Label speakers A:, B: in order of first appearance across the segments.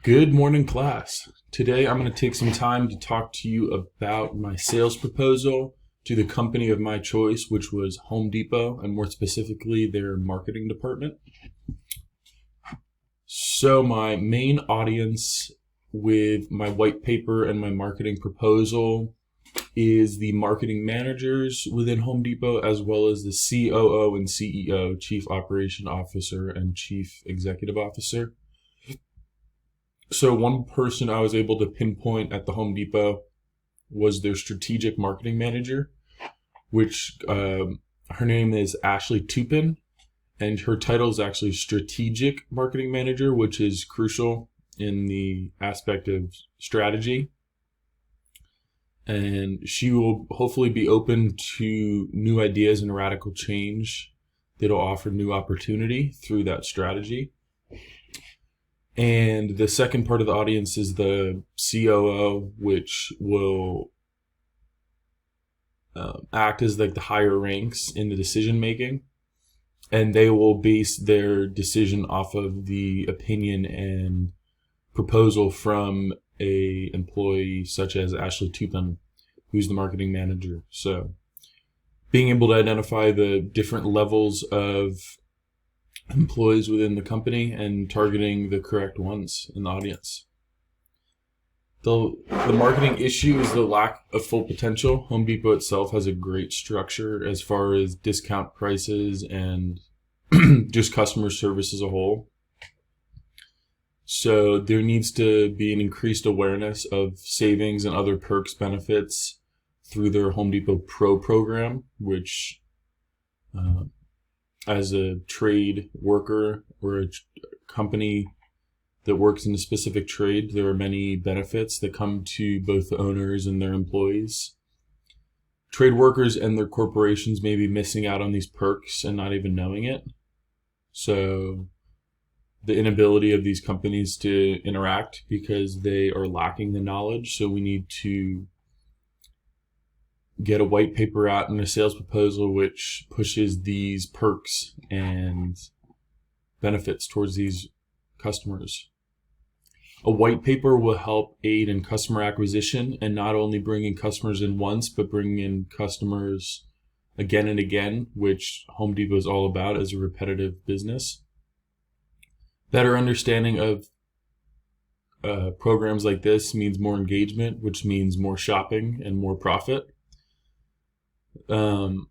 A: Good morning, class. Today I'm going to take some time to talk to you about my sales proposal to the company of my choice, which was Home Depot, and more specifically, their marketing department. So, my main audience with my white paper and my marketing proposal is the marketing managers within Home Depot, as well as the COO and CEO, Chief Operation Officer and Chief Executive Officer. So one person I was able to pinpoint at the Home Depot was their strategic marketing manager, which her name is Ashley Tupin, and her title is actually strategic marketing manager, which is crucial in the aspect of strategy. And she will hopefully be open to new ideas and radical change that'll offer new opportunity through that strategy. And the second part of the audience is the COO, which will act as like the higher ranks in the decision making, and they will base their decision off of the opinion and proposal from a employee such as Ashley Tupin, who's the marketing manager. So being able to identify the different levels of employees within the company and targeting the correct ones in the audience. The marketing issue is the lack of full potential. Home Depot itself has a great structure as far as discount prices and just customer service as a whole. So there needs to be an increased awareness of savings and other perks benefits through their Home Depot Pro program, which as a trade worker or a company that works in a specific trade, there are many benefits that come to both the owners and their employees. Trade workers and their corporations may be missing out on these perks and not even knowing it. So the inability of these companies to interact because they are lacking the knowledge. So we need to get a white paper out and a sales proposal which pushes these perks and benefits towards these customers. A white paper will help aid in customer acquisition and not only bringing customers in once, but bringing in customers again and again, which Home Depot is all about as a repetitive business. Better understanding of programs like this means more engagement, which means more shopping and more profit. The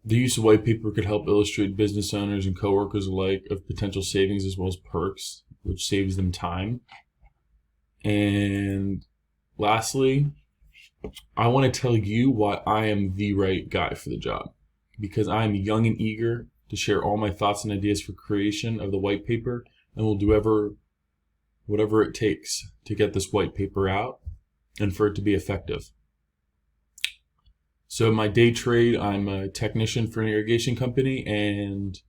A: use of white paper could help illustrate business owners and coworkers alike of potential savings as well as perks, which saves them time. And lastly, I want to tell you why I am the right guy for the job, because I am young and eager to share all my thoughts and ideas for creation of the white paper, and will do whatever it takes to get this white paper out and for it to be effective. So my day trade, I'm a technician for an irrigation company, and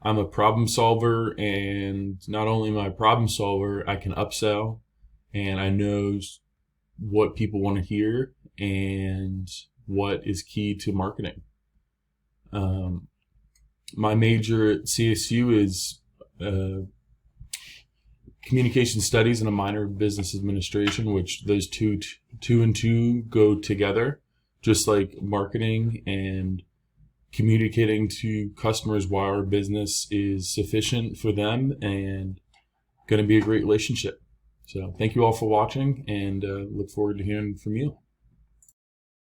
A: I'm a problem solver. And not only am I a problem solver, I can upsell, and I know what people want to hear and what is key to marketing. My major at CSU is communication studies and a minor in business administration, which those two and two go together. Just like marketing and communicating to customers why our business is sufficient for them and going to be a great relationship. So thank you all for watching, and look forward to hearing from you.